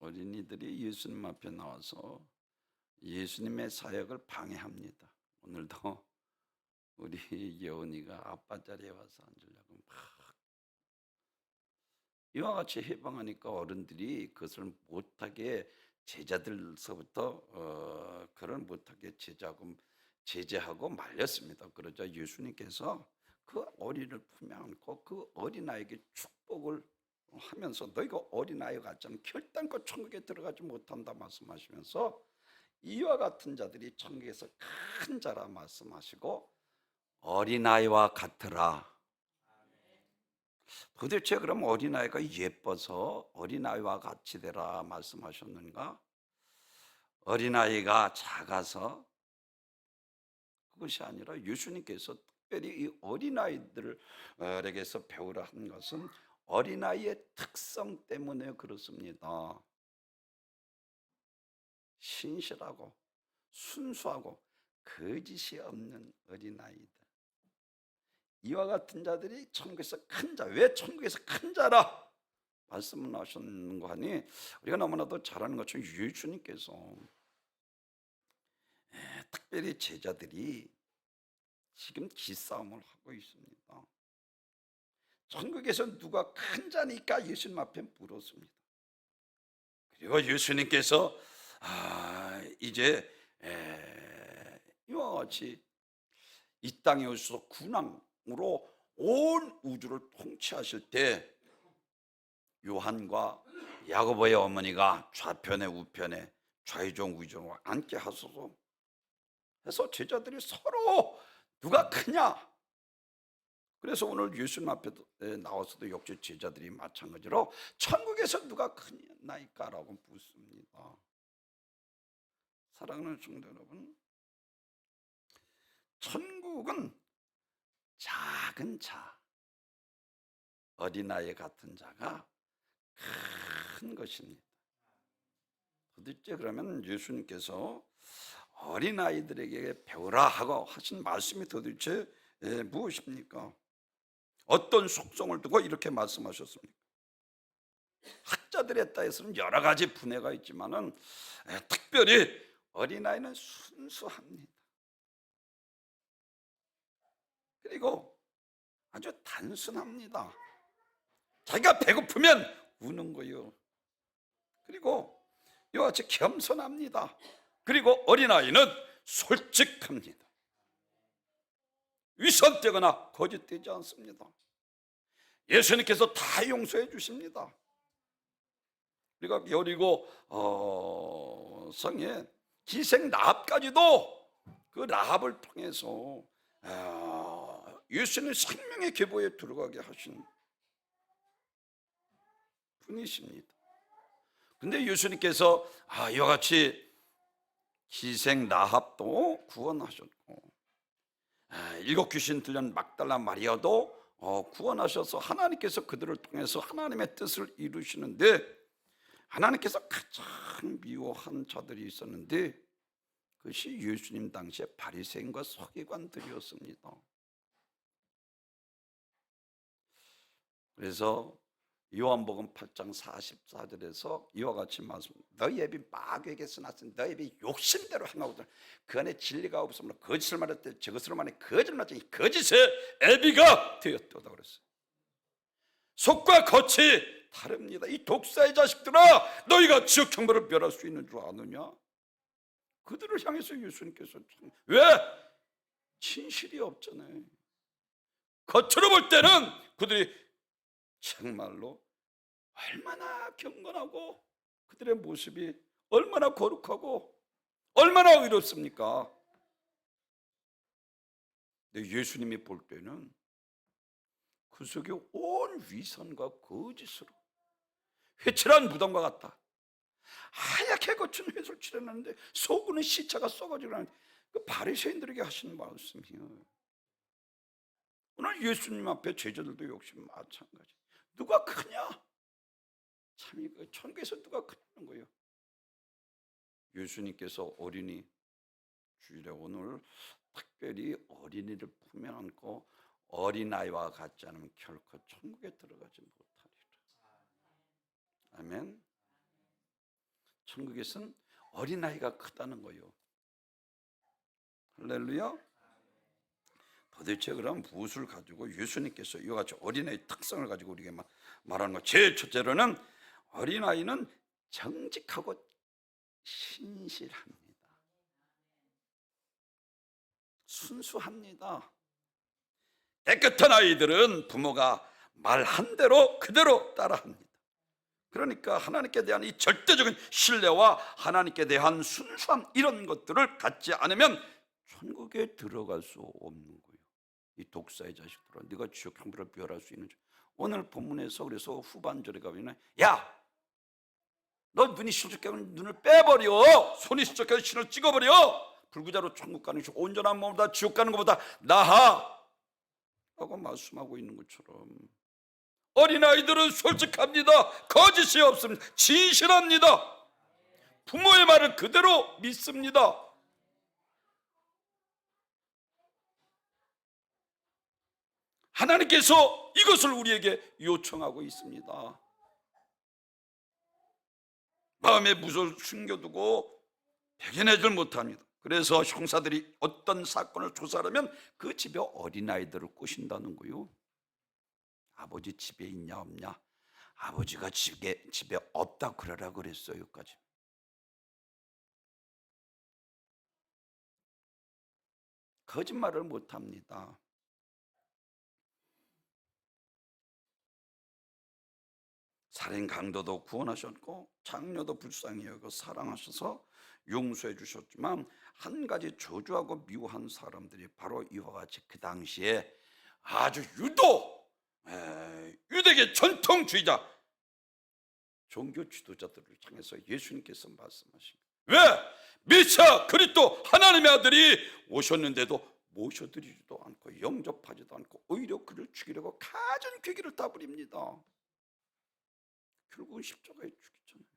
어린이들이 예수님 앞에 나와서 예수님의 사역을 방해합니다. 오늘도 우리 예원이가 아빠 자리에 와서 앉으려고 막 이와 같이 해방하니까 어른들이 그것을 못하게 제자들서부터 그걸 못하게 제재하고 말렸습니다. 그러자 예수님께서 그 어린이를 품에 안고 그 어린아이에게 축복을 하면서 너희가 어린아이 같지 않으면 결단코 천국에 들어가지 못한다 말씀하시면서 이와 같은 자들이 천국에서 큰 자라 말씀하시고 어린아이와 같으라. 도대체 그럼 어린아이가 예뻐서 어린아이와 같이 되라 말씀하셨는가? 어린아이가 작아서 그것이 아니라 예수님께서 특별히 이 어린아이들에게서 배우라 한 것은 어린아이의 특성 때문에 그렇습니다. 신실하고 순수하고 거짓이 없는 어린아이들, 이와 같은 자들이 천국에서 큰 자. 왜 천국에서 큰 자라 말씀을 하셨는 거 하니 우리가 너무나도 잘 아는 것처럼 예수님께서 특별히 제자들이 지금 기싸움을 하고 있습니다. 천국에서 누가 큰 자니까 예수님 앞에 물었습니다. 그리고 예수님께서 이제 이와 같이 이 땅에 오셔서 군왕으로 온 우주를 통치하실 때 요한과 야고보의 어머니가 좌편에 우편에 좌의정 우의정으로 앉게 하소서 해서 제자들이 서로 누가 크냐. 그래서 오늘 예수님 앞에 나와서도 역시 제자들이 마찬가지로 천국에서 누가 크나이까라고 묻습니다. 사랑하는 성도 여러분, 천국은 작은 자, 어린아이 같은 자가 큰 것입니다. 도대체 그러면 예수님께서 어린아이들에게 배우라 하고 하신 말씀이 도대체 무엇입니까? 어떤 속성을 두고 이렇게 말씀하셨습니까? 학자들에 따라서는 여러 가지 분해가 있지만은 특별히 어린아이는 순수합니다. 그리고 아주 단순합니다. 자기가 배고프면 우는 거요. 그리고 이와 같이 겸손합니다. 그리고 어린아이는 솔직합니다. 위선되거나 거짓되지 않습니다. 예수님께서 다 용서해 주십니다. 우리가 여리고 성에 기생 라합까지도 그 라합을 통해서 예수님 생명의 계보에 들어가게 하신 분이십니다. 근데 예수님께서 이와 같이 기생 라합도 구원하셨고 일곱 귀신 들린 막달라 마리아도 구원하셔서 하나님께서 그들을 통해서 하나님의 뜻을 이루시는데, 하나님께서 가장 미워한 자들이 있었는데 그것이 예수님 당시에 바리새인과 서기관들이었습니다. 그래서 요한복음 8장 44절에서 이와 같이 말씀합니다. 너희 애비 마귀에게서 났으니 너희 애비 욕심대로 행하거든 그 안에 진리가 없으므로 거짓을 말했대 저것으로 말해 거짓을 말했더니 거짓의 애비가 되었도다 그랬어요. 속과 겉이 다릅니다. 이 독사의 자식들아, 너희가 지옥 형벌을 멸할 수 있는 줄 아느냐? 그들을 향해서 예수님께서 왜? 진실이 없잖아요. 겉으로 볼 때는 그들이 정말로 얼마나 경건하고 그들의 모습이 얼마나 거룩하고 얼마나 의롭습니까? 근데 예수님이 볼 때는 그 속에 온 위선과 거짓으로 회칠한 무덤과 같다. 하얗게 거친 회를 칠해놨는데 속은 시체가 썩어지고 하는 그 바리새인들에게 하시는 말씀이에요. 오늘 예수님 앞에 제자들도 역시 마찬가지. 누가 크냐? 참 이거 천국에서 누가 크냐는 거예요. 예수님께서 어린이 주일에 오늘 특별히 어린이를 품에 안고 어린아이와 같지 않으면 결코 천국에 들어가지 못하리라. 아멘. 천국에서는 어린아이가 크다는 거예요. 할렐루야. 도대체 그럼 무엇을 가지고 예수님께서 이와 같이 어린아이의 특성을 가지고 우리에게 말하는 거? 제일 첫째로는 어린아이는 정직하고 신실합니다. 순수합니다. 깨끗한 아이들은 부모가 말한 대로 그대로 따라합니다. 그러니까 하나님께 대한 이 절대적인 신뢰와 하나님께 대한 순수함, 이런 것들을 갖지 않으면 천국에 들어갈 수 없는 거예요. 이 독사의 자식들아, 네가 지옥 형벌을 비워할 수 있는지. 오늘 본문에서 그래서 후반절에 가면, 야, 너 눈이 실족하면 눈을 빼버려, 손이 실족하면 신을 찍어버려, 불구자로 천국 가는 것이 온전한 몸보다 지옥 가는 것보다 나아 라고 말씀하고 있는 것처럼, 어린아이들은 솔직합니다. 거짓이 없습니다. 진실합니다. 부모의 말을 그대로 믿습니다. 하나님께서 이것을 우리에게 요청하고 있습니다. 마음의 무서움을 숨겨두고 배견하지 못합니다. 그래서 형사들이 어떤 사건을 조사하면 그 집에 어린아이들을 꼬신다는 거예요. 아버지 집에 있냐 없냐, 아버지가 집에 없다 그러라 그랬어요까지. 거짓말을 못합니다. 살인 강도도 구원하셨고 장녀도 불쌍히 여겨 사랑하셔서 용서해 주셨지만, 한 가지 저주하고 미워한 사람들이 바로 이와 같이 그 당시에 아주 유대계 전통주의자 종교 지도자들을 향해서 예수님께서 말씀하신 거예요. 왜? 메시아 그리스도 하나님의 아들이 오셨는데도 모셔드리지도 않고 영접하지도 않고 오히려 그를 죽이려고 가진 괴기를 다 부립니다. 결국은 십자가에 죽였잖아요.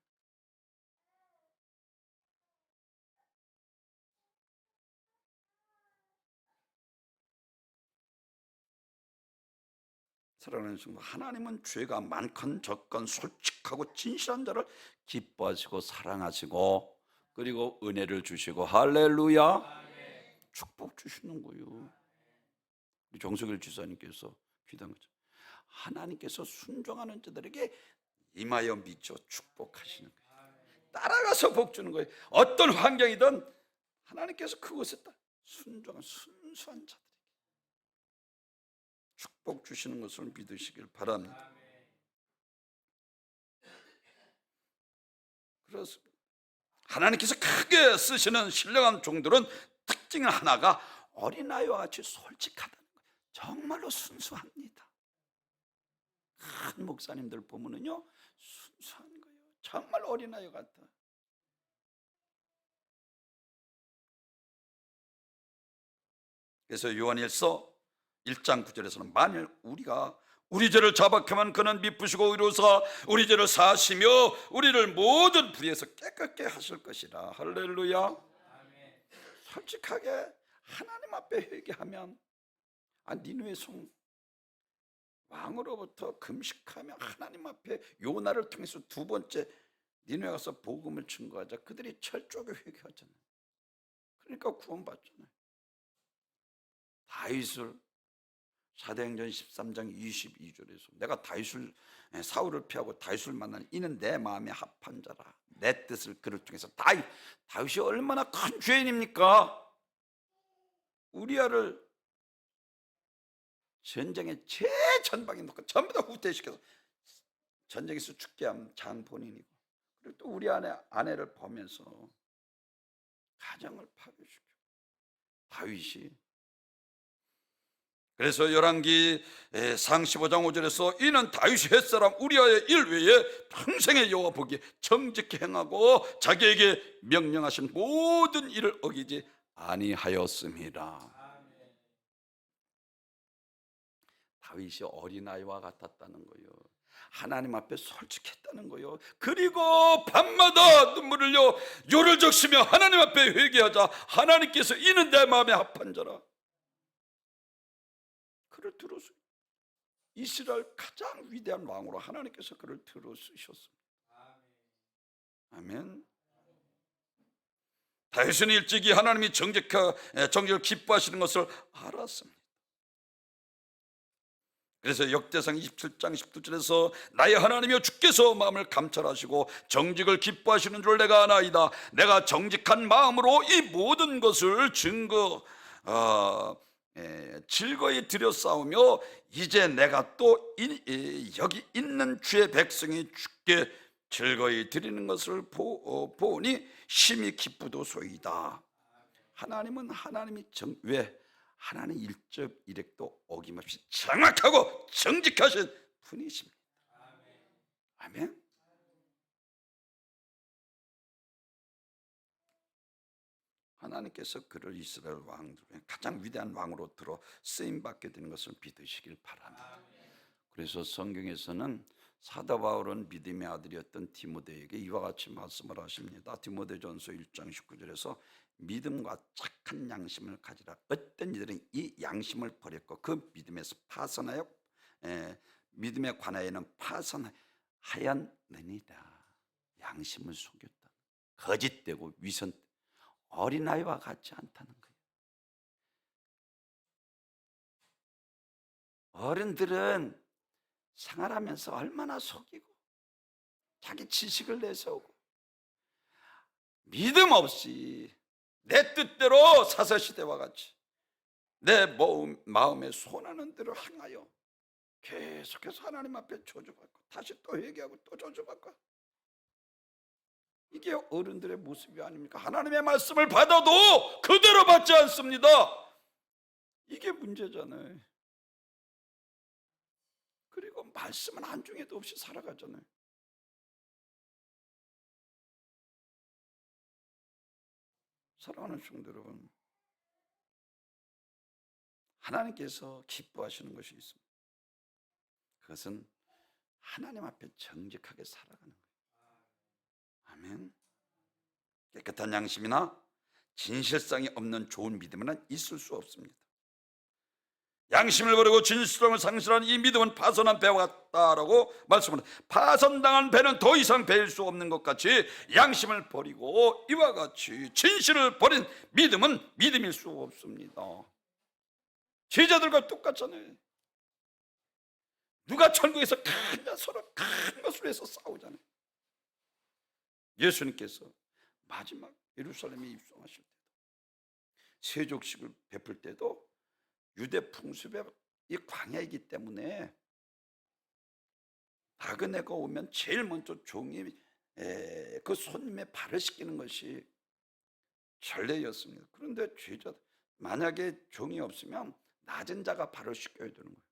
사랑하는 친구, 하나님은 죄가 많건 적건 솔직하고 진실한 자를 기뻐하시고 사랑하시고, 그리고 은혜를 주시고, 할렐루야, 축복 주시는 거예요. 우리 정석일 지사님께서 귀한 거죠. 하나님께서 순종하는 자들에게 임하여 미쳐 축복하시는 거예요. 따라가서 복 주는 거예요. 어떤 환경이든 하나님께서 그것에 순종한 순수한 자들에게 축복 주시는 것을 믿으시길 바랍니다. 그래서 하나님께서 크게 쓰시는 신령한 종들은 특징 하나가 어린아이와 같이 솔직하다는 거예요. 정말로 순수합니다. 큰 목사님들 보면은요, 순수한 거예요. 정말 어린아이 같다. 그래서 요한일서 1장 9절에서는 만일 우리가 우리 죄를 자박하면 그는 미쁘시고 의로우사 우리 죄를 사하시며 우리를 모든 불의에서 깨끗게 하실 것이라. 할렐루야. 솔직하게 하나님 앞에 회개하면, 니느웨 성 왕으로부터 금식하며 하나님 앞에 요나를 통해서 두 번째 니느웨 가서 복음을 증거하자. 그들이 철저하게 회개하잖아요. 그러니까 구원받잖아요. 다윗을 사도행전 13장 22절에서 내가 사울을 피하고 다윗을 만난 이는 내 마음에 합한 자라, 내 뜻을 그를 통해서. 다윗이 얼마나 큰 죄인입니까? 우리아를 전쟁의 최전방에 놓고 전부 다 후퇴시켜서 전쟁에서 죽게 한 장본인이고, 그리고 또 우리 아내를 보면서 가정을 파괴시켜 다윗이. 그래서 열왕기 상 15장 5절에서 이는 다윗이 햇사람 우리아의 일 외에 평생의 여호와 보기에 정직히 행하고 자기에게 명령하신 모든 일을 어기지 아니하였습니다. 다윗이 어린아이와 같았다는 거예요. 하나님 앞에 솔직했다는 거예요. 그리고 밤마다 눈물을 흘려 요를 적시며 하나님 앞에 회개하자. 하나님께서 이는 내 마음에 합한 자라. 그를 들어서 이스라엘 가장 위대한 왕으로 하나님께서 그를 들어쓰셨습니다. 아멘. 다윗은 일찍이 하나님이 정직을 기뻐하시는 것을 알았습니다. 그래서 역대상 27장 19절에서 나의 하나님이여 주께서 마음을 감찰하시고 정직을 기뻐하시는 줄 내가 아나이다. 내가 정직한 마음으로 이 모든 것을 즐거이 드렸사오며 이제 내가 또 여기 있는 주의 백성이 주께 즐거이 드리는 것을 보니 심히 기쁘도소이다. 하나님은 왜? 하나님 일적 일획도 어김없이 정확하고 정직하신 분이십니다. 아멘. 하나님께서 그를 이스라엘 왕 중에 가장 위대한 왕으로 들어 쓰임 받게 되는 것을 믿으시길 바랍니다. 그래서 성경에서는 사도 바울은 믿음의 아들이었던 디모데에게 이와 같이 말씀을 하십니다. 디모데전서 1장 19절에서 믿음과 착한 양심을 가지라. 어떤 이들은 이 양심을 버렸고 그 믿음에서 파선하여 믿음에 관하여는 파선하였느니라. 양심을 속였다. 거짓되고 위선, 어린아이와 같지 않다는 거예요. 어른들은 생활하면서 얼마나 속이고 자기 지식을 내세우고 믿음 없이 내 뜻대로 사사시대와 같이 내 마음에 손하는 대로 행하여 계속해서 하나님 앞에 저주받고 다시 또 회개하고 또 저주받고, 이게 어른들의 모습이 아닙니까? 하나님의 말씀을 받아도 그대로 받지 않습니다. 이게 문제잖아요. 그리고 말씀은 한중에도 없이 살아가잖아요. 사랑하는 성도 여러분, 하나님께서 기뻐하시는 것이 있습니다. 그것은 하나님 앞에 정직하게 살아가는 거예요. 아멘. 깨끗한 양심이나 진실성이 없는 좋은 믿음은 있을 수 없습니다. 양심을 버리고 진실성을 상실한 이 믿음은 파손한 배와 같다라고 말씀합니다. 파손당한 배는 더 이상 배일 수 없는 것 같이 양심을 버리고 이와 같이 진실을 버린 믿음은 믿음일 수 없습니다. 제자들과 똑같잖아요. 누가 천국에서 서로 큰 것으로 해서 싸우잖아요. 예수님께서 마지막 예루살렘에 입성하실 때도 세족식을 베풀 때도 유대 풍습의 이 광야이기 때문에 나그네가 오면 제일 먼저 종이 그 손님의 발을 씻기는 것이 전례였습니다. 그런데 만약에 종이 없으면 낮은 자가 발을 씻겨야 되는 거예요.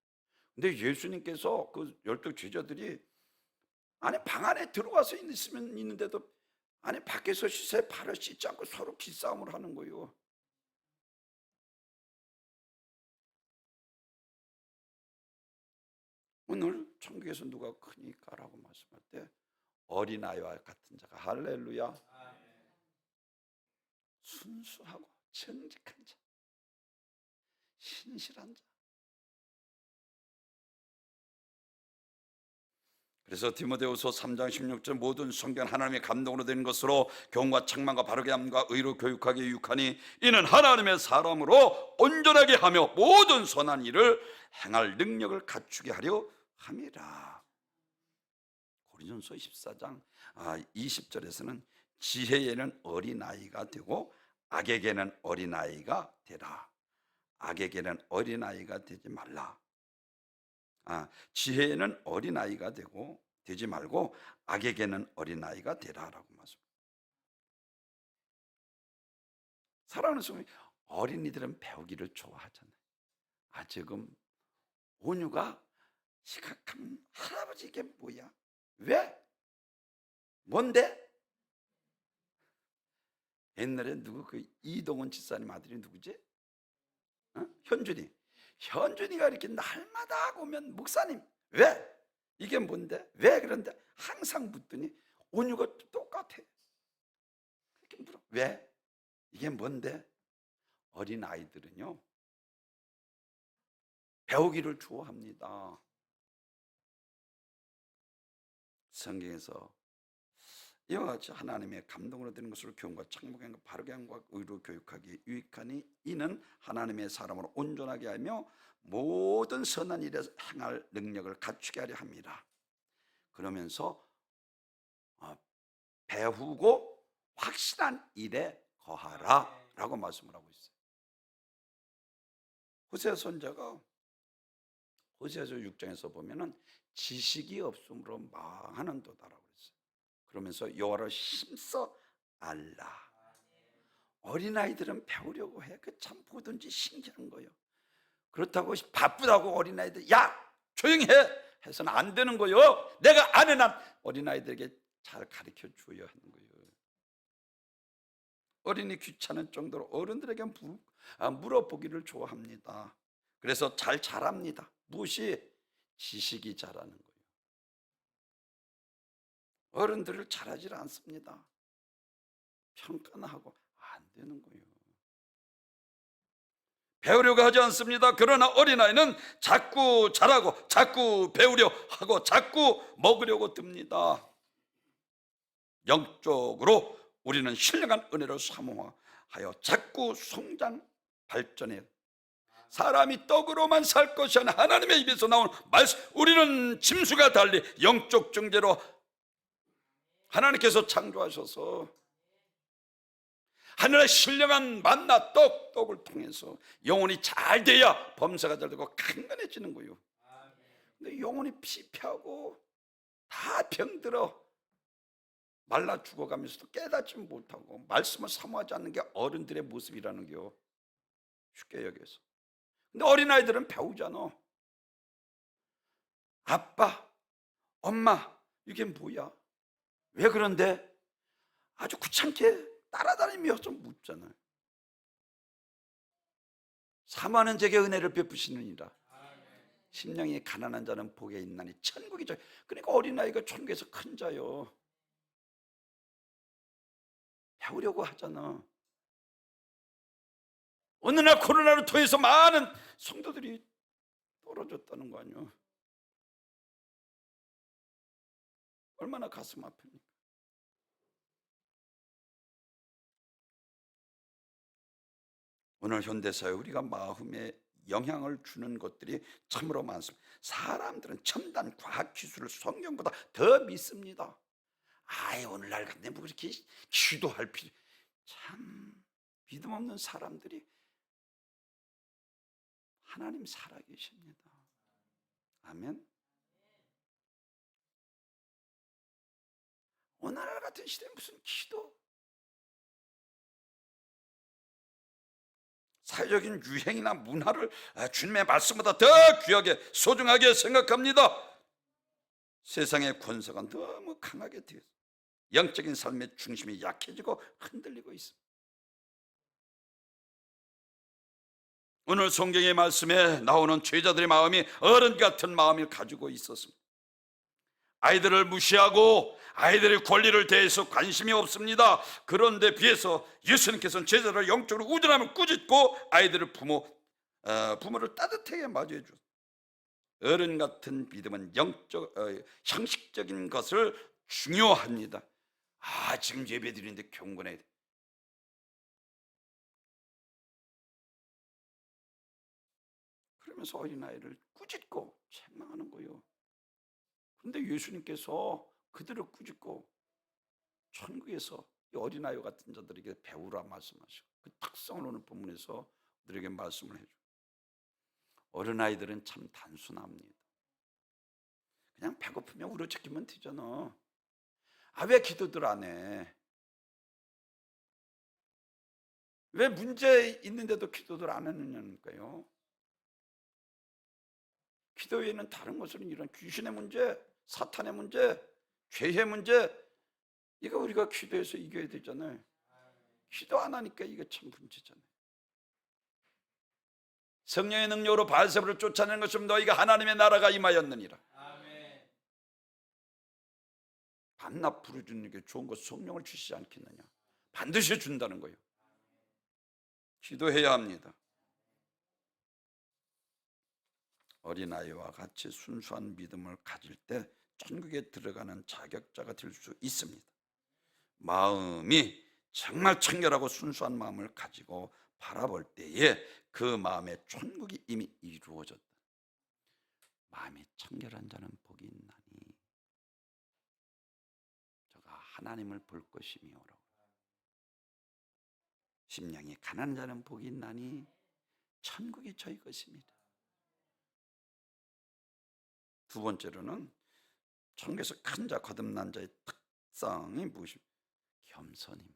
근데 예수님께서 그 12 제자들이 방 안에 들어가서 있으면 있는데도 밖에서 발을 씻지 않고 서로 기싸움을 하는 거예요. 오늘 천국에서 누가 크니까라고 말씀할 때 어린아이와 같은 자가, 할렐루야, 순수하고 정직한 자, 신실한 자. 그래서 디모데후서 3장 16절 모든 성경 하나님의 감동으로 된 것으로 교훈과 책망과 바르게 함과 의로 교육하게 유익하니 이는 하나님의 사람으로 온전하게 하며 모든 선한 일을 행할 능력을 갖추게 하려 함이라. 고린도전서 14장 20절에서는 지혜에는 어린아이가 되고 악에게는 어린아이가 되라. 악에게는 어린아이가 되지 말라. 지혜에는 어린아이가 되지 말고 악에게는 어린아이가 되라라고 말씀합니다. 사랑하는 성도, 어린이들은 배우기를 좋아하잖아요. 지금 온유가 시각한 할아버지 이게 뭐야? 왜? 뭔데? 옛날에 그 이동원 집사님 아들이 누구지? 현준이가 이렇게 날마다 오면 목사님 왜? 이게 뭔데? 왜? 그런데 항상 묻더니 온유가 똑같아. 이렇게 물어. 왜? 이게 뭔데? 어린 아이들은요 배우기를 좋아합니다. 성경에서 이와 같이 하나님의 감동으로 되는 것을 교훈과 창목행과 바르게 함과 의로 교육하기 유익하니 이는 하나님의 사람으로 온전하게 하며 모든 선한 일에 행할 능력을 갖추게 하려 합니다. 그러면서 배우고 확실한 일에 거하라 라고 말씀을 하고 있어요. 호세아 선지자가 호세아서 6장에서 보면은 지식이 없으므로 망하는도다라고 했어요. 그러면서 여호와를 힘써 알라. 어린아이들은 배우려고 해. 그 참 보든지 신기한 거예요. 그렇다고 바쁘다고 어린아이들 야 조용히 해 해서는 안 되는 거예요. 내가 아는 한 어린아이들에게 잘 가르쳐 줘야 하는 거예요. 어린이 귀찮은 정도로 어른들에게 물어보기를 좋아합니다. 그래서 잘 자랍니다. 무엇이? 지식이 자라는 거예요. 어른들을 잘하지 않습니다. 평가나 하고 안 되는 거예요. 배우려고 하지 않습니다. 그러나 어린아이는 자꾸 자라고 자꾸 배우려 하고 자꾸 먹으려고 듭니다. 영적으로 우리는 신령한 은혜를 사모하여 자꾸 성장 발전해 사람이 떡으로만 살 것이 아니라 하나님의 입에서 나온 말씀, 우리는 짐승과 달리 영적 존재로 하나님께서 창조하셔서 하늘의 신령한 만나 떡을 통해서 영혼이 잘 돼야 범사가 잘 되고 강건해지는 거예요. 근데 영혼이 피폐하고 다 병들어 말라 죽어가면서도 깨닫지 못하고 말씀을 사모하지 않는 게 어른들의 모습이라는 게요. 쉽게 여겨서. 근데 어린아이들은 배우잖아. 아빠, 엄마, 이게 뭐야? 왜 그런데? 아주 귀찮게 따라다니면서 묻잖아요. 사모하는 자에게 은혜를 베푸시느니라. 심령이 가난한 자는 복에 있나니 천국이죠. 그러니까 어린아이가 천국에서 큰 자요. 배우려고 하잖아. 어느 날 코로나를 통해서 많은 성도들이 떨어졌다는 거 아니야. 얼마나 가슴 아픕니까? 오늘 현대사회 우리가 마음에 영향을 주는 것들이 참으로 많습니다. 사람들은 첨단 과학기술을 성경보다 더 믿습니다. 오늘날 근데 뭐 그렇게 기도할 필요. 참 믿음 없는 사람들이 하나님 살아계십니다. 아멘. 오늘날 같은 시대에 무슨 기도? 사회적인 유행이나 문화를 주님의 말씀보다 더 귀하게 소중하게 생각합니다. 세상의 권세가 너무 강하게 되어서 영적인 삶의 중심이 약해지고 흔들리고 있습니다. 오늘 성경의 말씀에 나오는 제자들의 마음이 어른 같은 마음을 가지고 있었습니다. 아이들을 무시하고 아이들의 권리를 대해서 관심이 없습니다. 그런데 비해서 예수님께서는 제자들을 영적으로 우둔함을 꾸짖고 아이들을 부모를 따뜻하게 맞이해 주셨습니다. 어른 같은 믿음은 형식적인 것을 중요합니다. 지금 예배드리는데 경건해야 돼. 그러면서 어린아이를 꾸짖고 책망하는 거예요. 그런데 예수님께서 그들을 꾸짖고 천국에서 이 어린아이 같은 자들에게 배우라 말씀하시고 그 특성을 오늘 본문에서 우리에게 말씀을 해줘요. 어린아이들은 참 단순합니다. 그냥 배고프면 울어짖기면 되잖아. 왜 기도들 안 해? 왜 문제 있는데도 기도들 안 하느냐니까요. 기도 외에는 다른 것은 이런 귀신의 문제, 사탄의 문제, 죄의 문제, 이거 우리가 기도해서 이겨야 되잖아요. 기도 안 하니까 이게 참 문제잖아요. 성령의 능력으로 바알세불을 쫓아내는 것처럼 너희가 하나님의 나라가 임하였느니라. 밤낮 부르짖는 게 좋은 것 성령을 주시지 않겠느냐. 반드시 준다는 거예요. 기도해야 합니다. 어린아이와 같이 순수한 믿음을 가질 때 천국에 들어가는 자격자가 될 수 있습니다. 마음이 정말 청결하고 순수한 마음을 가지고 바라볼 때에 그 마음의 천국이 이미 이루어졌다. 마음이 청결한 자는 복이 있나니 저가 하나님을 볼 것이며라고. 심령이 가난한 자는 복이 있나니 천국이 저희 것입니다. 두 번째로는 천국에서 큰 자, 거듭난 자의 특성이 무엇입니까? 겸손입니다.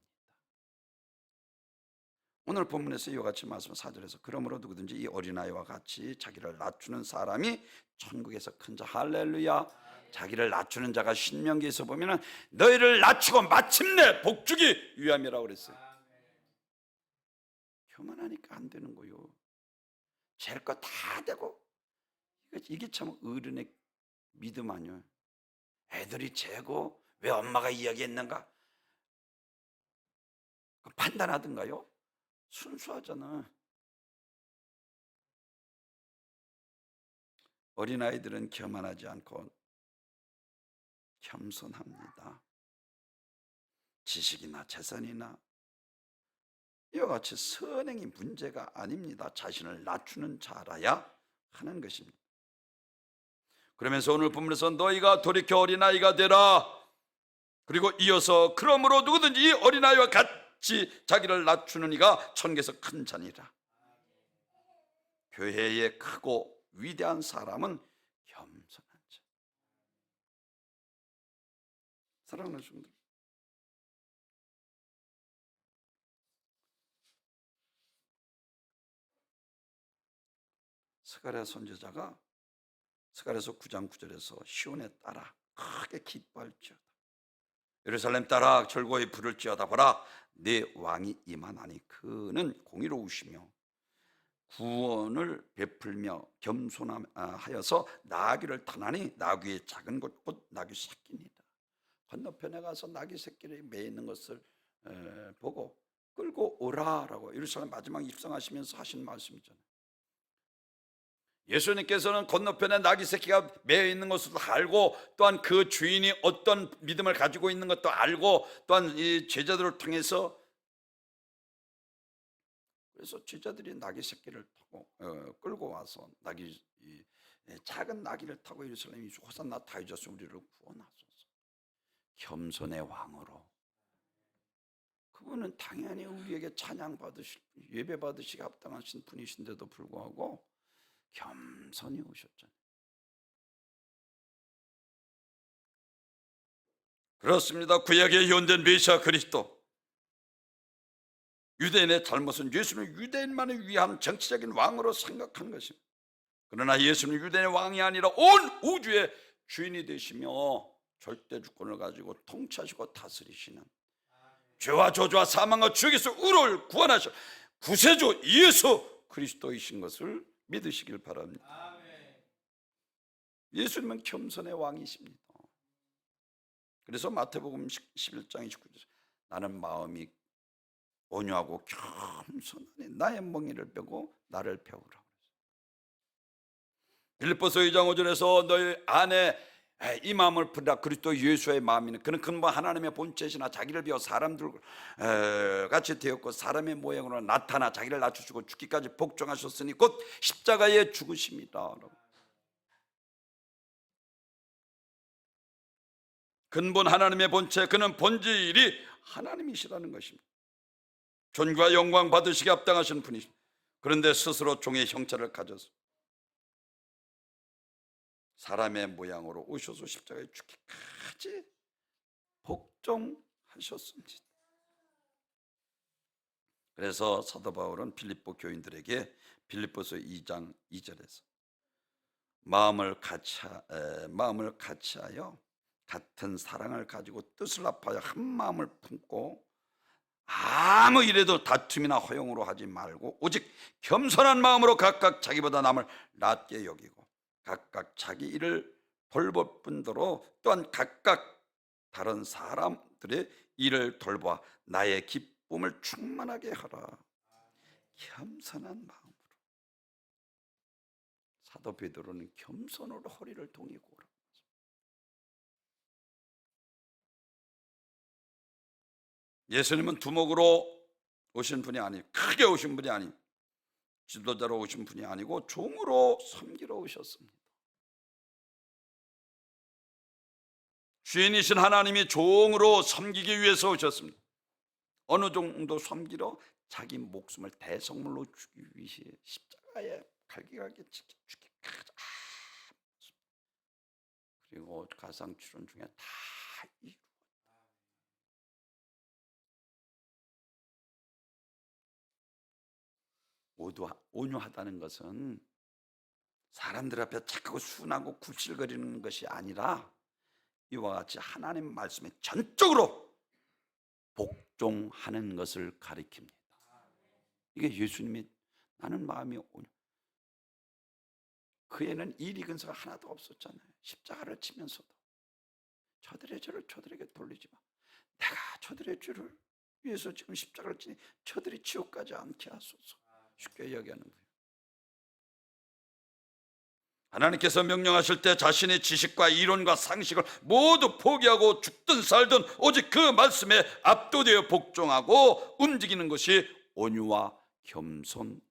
오늘 본문에서 이와 같이 말씀 4절에서 그러므로 누구든지 이 어린아이와 같이 자기를 낮추는 사람이 천국에서 큰 자. 할렐루야. 자기를 낮추는 자가 신명기에서 보면은 너희를 낮추고 마침내 복주기 위함이라고 그랬어요. 교만하니까 안 되는 거요. 잴 거 다 되고. 이게 참 어른의 믿음 아니에요. 애들이 재고 왜 엄마가 이야기했는가 판단하든가요? 순수하잖아. 어린아이들은 교만하지 않고 겸손합니다. 지식이나 재산이나 이와 같이 선행이 문제가 아닙니다. 자신을 낮추는 자라야 하는 것입니다. 그러면서 오늘 본문에서 너희가 돌이켜 어린아이가 되라. 그리고 이어서 그러므로 누구든지 이 어린아이와 같이 자기를 낮추는 이가 천국에서 큰 자니라. 교회의 크고 위대한 사람은 겸손한 자. 사랑하는 분들, 스가랴 선지자가 스가랴서 9장 9절에서 시온에 따라 크게 기뻐할지어다. 예루살렘 따라 절고히 부를지어다. 보라, 내 왕이 임하나니 그는 공의로우시며 구원을 베풀며 겸손하여서 나귀를 타나니 나귀의 작은 것 곧 나귀 새끼니라. 건너편에 가서 나귀 새끼를 매이는 것을 보고 끌고 오라라고 예루살렘 마지막 입성하시면서 하신 말씀이잖아요. 예수님께서는 건너편에 나귀 새끼가 매여 있는 것을 알고 또한 그 주인이 어떤 믿음을 가지고 있는 것도 알고 또한 이 제자들을 통해서 그래서 제자들이 나귀 새끼를 타고 끌고 와서 작은 나귀를 타고 예루살렘에 호산나 다윗자손 우리를 구원하소서. 겸손의 왕으로 그분은 당연히 우리에게 찬양 받으실 예배 받으시기 합당하신 분이신데도 불구하고 겸손히 오셨잖아요. 그렇습니다. 구약에 예언된 메시아 그리스도, 유대인의 잘못은 예수는 유대인만을 위한 정치적인 왕으로 생각한 것입니다. 그러나 예수는 유대인의 왕이 아니라 온 우주의 주인이 되시며 절대 주권을 가지고 통치하시고 다스리시는 죄와 저주와 사망과 죄에서 우리를 구원하실 구세주 예수 그리스도이신 것을 믿으시길 바랍니다. 예수님은 겸손의 왕이십니다. 그래서 마태복음 11장 29절 나는 마음이 온유하고 겸손하니 나의 멍에를 빼고 나를 배우라. 빌립보서 2장 5절에서 너희 안에 이 마음을 품으라. 그리스도 예수의 마음이니 그는 근본 하나님의 본체시나 자기를 비워 사람들 같이 되었고 사람의 모양으로 나타나 자기를 낮추시고 죽기까지 복종하셨으니 곧 십자가에 죽으십니다. 근본 하나님의 본체, 그는 본질이 하나님이시라는 것입니다. 존귀와 영광 받으시기 합당하신 분이십니다. 그런데 스스로 종의 형체를 가져서 사람의 모양으로 오셔서 십자가에 죽기까지 복종하셨습니다. 그래서 사도 바울은 빌립보 교인들에게 빌립보서 2장 2절에서 마음을 같이하여 같은 사랑을 가지고 뜻을 합하여 한 마음을 품고 아무 일에도 다툼이나 허용으로 하지 말고 오직 겸손한 마음으로 각각 자기보다 남을 낮게 여기고 각각 자기 일을 돌볼 뿐더러 또한 각각 다른 사람들의 일을 돌봐 나의 기쁨을 충만하게 하라. 겸손한 마음으로. 사도 베드로는 겸손으로 허리를 동이고 오라. 예수님은 두목으로 오신 분이 아니, 크게 오신 분이 아니, 지도자로 오신 분이 아니고 종으로 섬기러 오셨습니다. 주인이신 하나님이 종으로 섬기기 위해서 오셨습니다. 어느 정도 섬기러? 자기 목숨을 대성물로 주기 위해 십자가에 갈기갈기 죽기까지. 그리고 가상 출원 중에 다 이루. 온유하다는 것은 사람들 앞에 착하고 순하고 굽실거리는 것이 아니라 이와 같이 하나님 말씀에 전적으로 복종하는 것을 가리킵니다. 이게 예수님이 나는 마음이 온유. 그에는 일이 근서가 하나도 없었잖아요. 십자가를 치면서도 저들의 죄를 저들에게 돌리지 마. 내가 저들의 죄를 위해서 지금 십자가를 치니 저들이 지옥 가지 않게 하소서. 쉽게 이야기하는 거예요. 하나님께서 명령하실 때 자신의 지식과 이론과 상식을 모두 포기하고 죽든 살든 오직 그 말씀에 압도되어 복종하고 움직이는 것이 온유와 겸손입니다.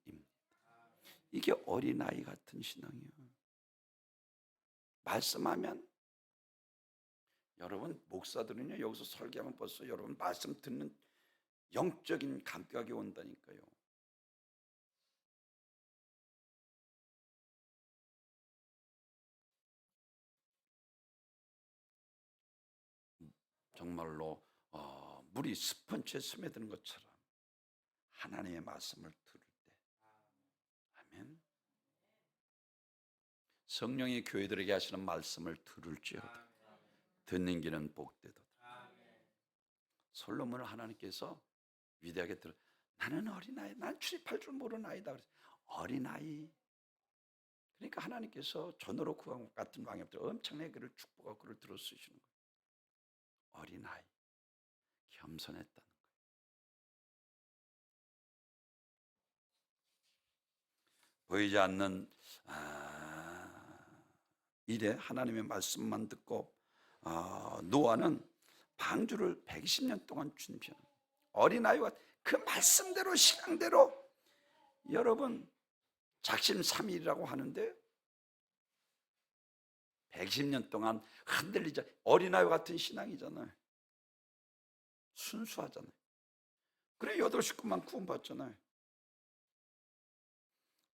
이게 어린아이 같은 신앙이에요. 말씀하면, 여러분 목사들은요 여기서 설교하면 벌써 여러분 말씀 듣는 영적인 감각이 온다니까요. 정말로 물이 스펀지에 스며드는 것처럼 하나님의 말씀을 들을 때, 아멘. 성령이 교회들에게 하시는 말씀을 들을지어다 듣는 길은 복되도다. 솔로몬을 하나님께서 위대하게 들어, 나는 어린아이, 난 출입할 줄 모르는 아이다. 어린아이. 그러니까 하나님께서 전으로 구왕 같은 왕엽들 엄청나게 그를 축복하고 그를 들어 쓰시는 거예요. 어린아이, 겸손했다는 거예요. 보이지 않는 일에 하나님의 말씀만 듣고 노아는 방주를 120년 동안 준비하는 어린아이와 그 말씀대로 시간대로, 여러분 작심삼일이라고 하는데 110년 동안 흔들리지, 어린아이와 같은 신앙이잖아요. 순수하잖아요. 그래 8 식구만 구원받잖아요.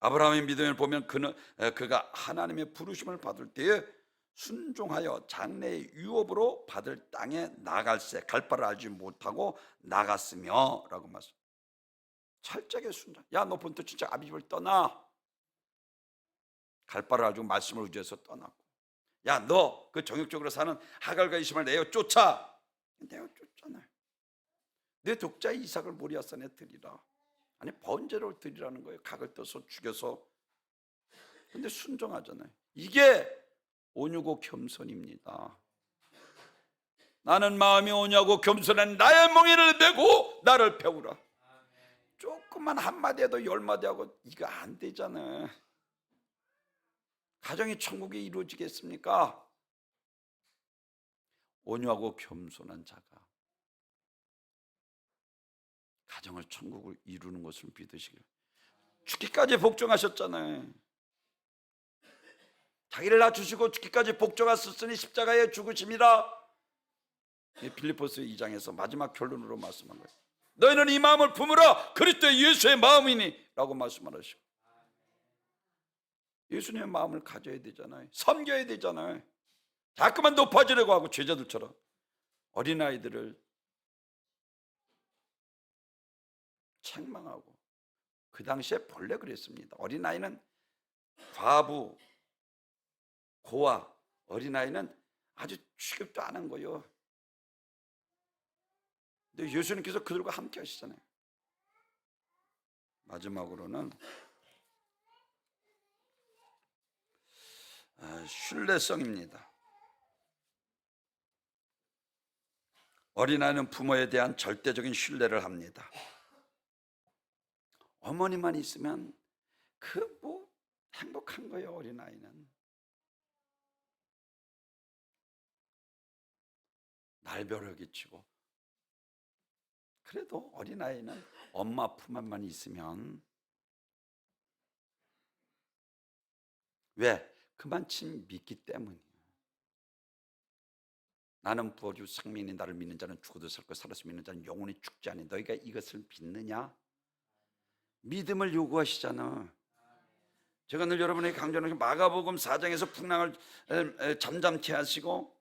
아브라함의 믿음을 보면 그가 하나님의 부르심을 받을 때에 순종하여 장래의 유업으로 받을 땅에 나갈새 갈 바를 알지 못하고 나갔으며 라고 말씀. 철저하게 순종. 야, 너 본토 진짜 아비집을 떠나. 갈 바를 알고 말씀을 의지해서 떠났고, 야, 너 그 정욕적으로 사는 하갈과 이스마엘 내어 쫓아. 내어 쫓잖아요. 내 독자 이삭을 모리아산에 드리라. 아니 번제로 드리라는 거예요. 각을 떠서 죽여서. 근데 순종하잖아요. 이게 온유고 겸손입니다. 나는 마음이 온유하고 겸손한 나의 멍에를 메고 나를 배우라. 조금만 한마디 해도 10마디 하고 이거 안 되잖아요. 가정이 천국이 이루어지겠습니까? 온유하고 겸손한 자가 가정을 천국을 이루는 것을 믿으시길. 죽기까지 복종하셨잖아요. 자기를 낮추시고 죽기까지 복종하셨으니 십자가에 죽으심이라. 빌립보서 2장에서 마지막 결론으로 말씀한 거예요. 너희는 이 마음을 품으라. 그리스도 예수의 마음이니 라고 말씀하시고, 예수님의 마음을 가져야 되잖아요. 섬겨야 되잖아요. 자꾸만 높아지려고 하고 제자들처럼 어린아이들을 책망하고. 그 당시에 본래 그랬습니다. 어린아이는 과부, 고아, 어린아이는 아주 취급도 안 한 거예요. 근데 예수님께서 그들과 함께 하시잖아요. 마지막으로는 신뢰성입니다. 어린아이는 부모에 대한 절대적인 신뢰를 합니다. 어머니만 있으면 행복한 거예요. 어린아이는 날벼락이 치고 그래도 어린아이는 엄마 품 안만 있으면, 왜? 그만큼 믿기 때문이에요. 나는 부어주 생명이 나를 믿는 자는 죽어도 살고 살아서 믿는 자는 영원히 죽지 않니. 너희가 이것을 믿느냐? 믿음을 요구하시잖아. 제가 늘 여러분에게 강조하는 마가복음 4장에서 풍랑을 잠잠케 하시고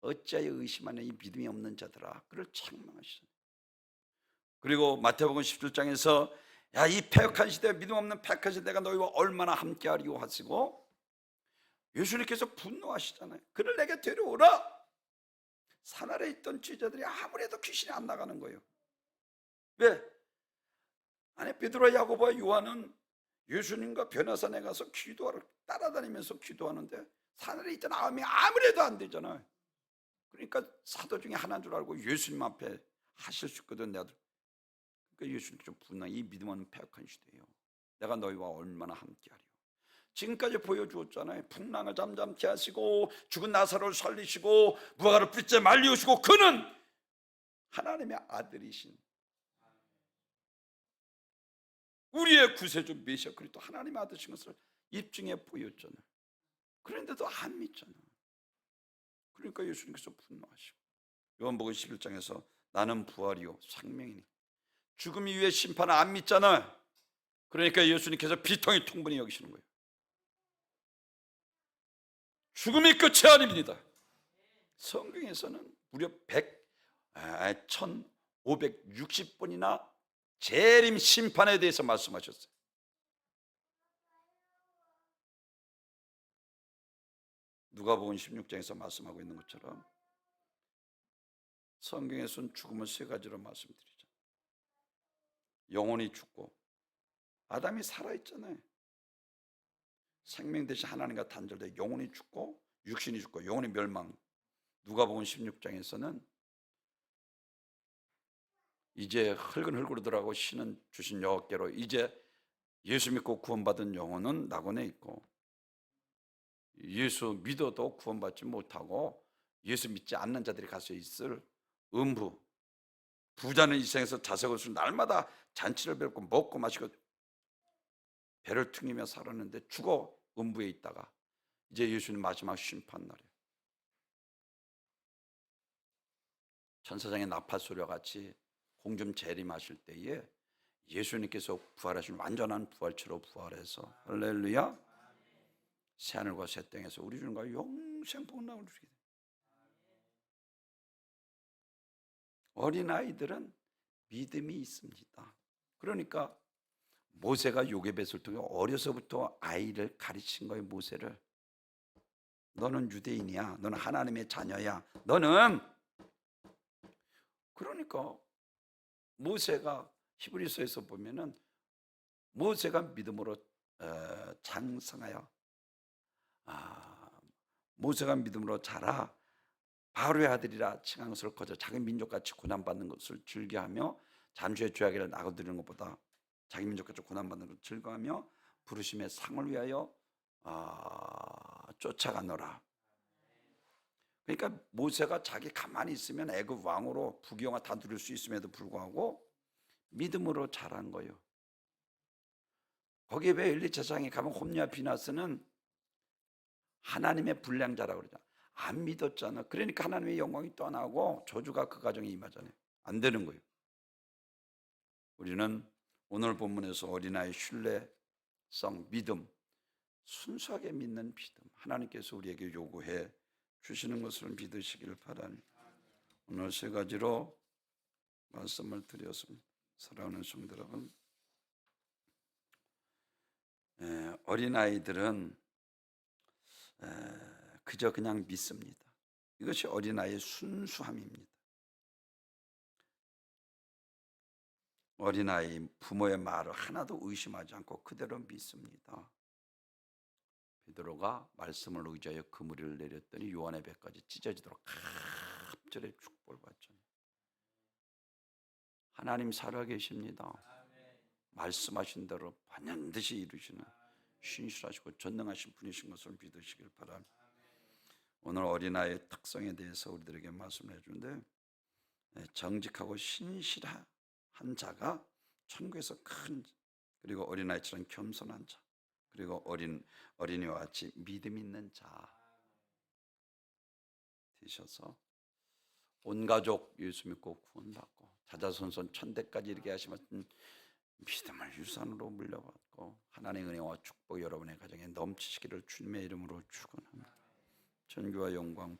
어찌하여 의심하는 이 믿음이 없는 자들아, 그를 책망하시잖아요. 그리고 마태복음 17장에서 야, 이 패역한 시대, 믿음 없는 패역한 시대가 너희와 얼마나 함께하리요 하시고 예수님께서 분노하시잖아요. 그를 내게 데려오라. 산 아래 있던 제자들이 아무래도 귀신이 안 나가는 거예요. 왜? 아니, 베드로와 야고보와 요한은 예수님과 변화산에 가서 기도하러 따라다니면서 기도하는데 산 아래 있던 아음이 아무래도 안 되잖아요. 그러니까 사도 중에 하나인 줄 알고 예수님 앞에 하실 수 있거든. 내가 그러니까 예수님께서 분노, 이 믿음 없는 패역한 시대예요. 내가 너희와 얼마나 함께하리요. 지금까지 보여주었잖아요. 풍랑을 잠잠케 하시고 죽은 나사로를 살리시고 무화과를 뿔째 말리우시고 그는 하나님의 아들이신 우리의 구세주 메시아 그리스도 하나님의 아들이신 것을 입증해 보였잖아요. 그런데도 안 믿잖아요. 그러니까 예수님께서 분노하시고 요한복음 11장에서 나는 부활이요 생명이니 죽음 이후의 심판을 안 믿잖아요. 그러니까 예수님께서 비통히 통분히 여기시는 거예요. 죽음이 끝이 아닙니다. 성경에서는 무려 1560번이나 재림 심판에 대해서 말씀하셨어요. 누가복음 16장에서 말씀하고 있는 것처럼 성경에서는 죽음을 세 가지로 말씀드리죠. 영혼이 죽고, 아담이 살아있잖아요. 생명 대신 하나님과 단절돼 영혼이 죽고 육신이 죽고 영혼이 멸망. 누가복음 16장에서는 이제 흙은 흙으로 들어가고 신은 주신 여호와께로, 이제 예수 믿고 구원받은 영혼은 낙원에 있고 예수 믿어도 구원받지 못하고 예수 믿지 않는 자들이 가서 있을 음부. 부자는 이 생에서 자석을 날마다 잔치를 베풀고 먹고 마시고 배를 퉁이며 살았는데 죽어 음부에 있다가 이제 예수님 마지막 심판 날이에요. 천사장의 나팔 소리와 같이 공중 재림하실 때에 예수님께서 부활하신 완전한 부활체로 부활해서 할렐루야, 새하늘과 새 땅에서 우리 주님과 영생 복락을 주시게 돼요. 어린아이들은 믿음이 있습니다. 그러니까 모세가 요게벳을 통해 어려서부터 아이를 가르친 거예요. 모세를 너는 유대인이야, 너는 하나님의 자녀야, 너는. 그러니까 모세가 히브리서에서 보면은 모세가 믿음으로 장성하여 모세가 믿음으로 자라 바로의 아들이라 칭한 것을 거저 자기 민족같이 고난받는 것을 즐겨하며 잠시의 죄악을 나눠드리는 것보다 자기 민족같이 고난받는 것을 즐거하며 부르심의 상을 위하여 쫓아가노라. 그러니까 모세가 자기 가만히 있으면 애굽 왕으로 부귀영화 다 누릴 수 있음에도 불구하고 믿음으로 자란 거예요. 거기에 왜 엘리 제사장에 가면 홈리와 비나스는 하나님의 불량자라고 그러죠. 안 믿었잖아. 그러니까 하나님의 영광이 떠나고 저주가 그 가정에 임하잖아요. 안 되는 거예요. 우리는 오늘 본문에서 어린아이의 신뢰성, 믿음, 순수하게 믿는 믿음, 하나님께서 우리에게 요구해 주시는 것을 믿으시길 바라니 오늘 세 가지로 말씀을 드렸습니다. 사랑하는 성도 여러분, 어린아이들은 그저 그냥 믿습니다. 이것이 어린아이의 순수함입니다. 어린아이 부모의 말을 하나도 의심하지 않고 그대로 믿습니다. 베드로가 말씀을 의지하여 그물을 내렸더니 요한의 배까지 찢어지도록 갑절의 축복을 받죠. 하나님 살아계십니다. 말씀하신 대로 반드시 이루시는 신실하시고 전능하신 분이신 것을 믿으시길 바랍니다. 오늘 어린아이의 특성에 대해서 우리들에게 말씀을 해주는데 정직하고 신실한 자가 천국에서 큰, 그리고 어린아이처럼 겸손한 자, 그리고 어린이와 같이 믿음 있는 자 되셔서 온 가족 예수 믿고 구원받고 자자손손 천대까지 이르게 하시면 믿음을 유산으로 물려받고 하나님의 은혜와 축복 여러분의 가정에 넘치시기를 주님의 이름으로 축원합니다. 전교와 영광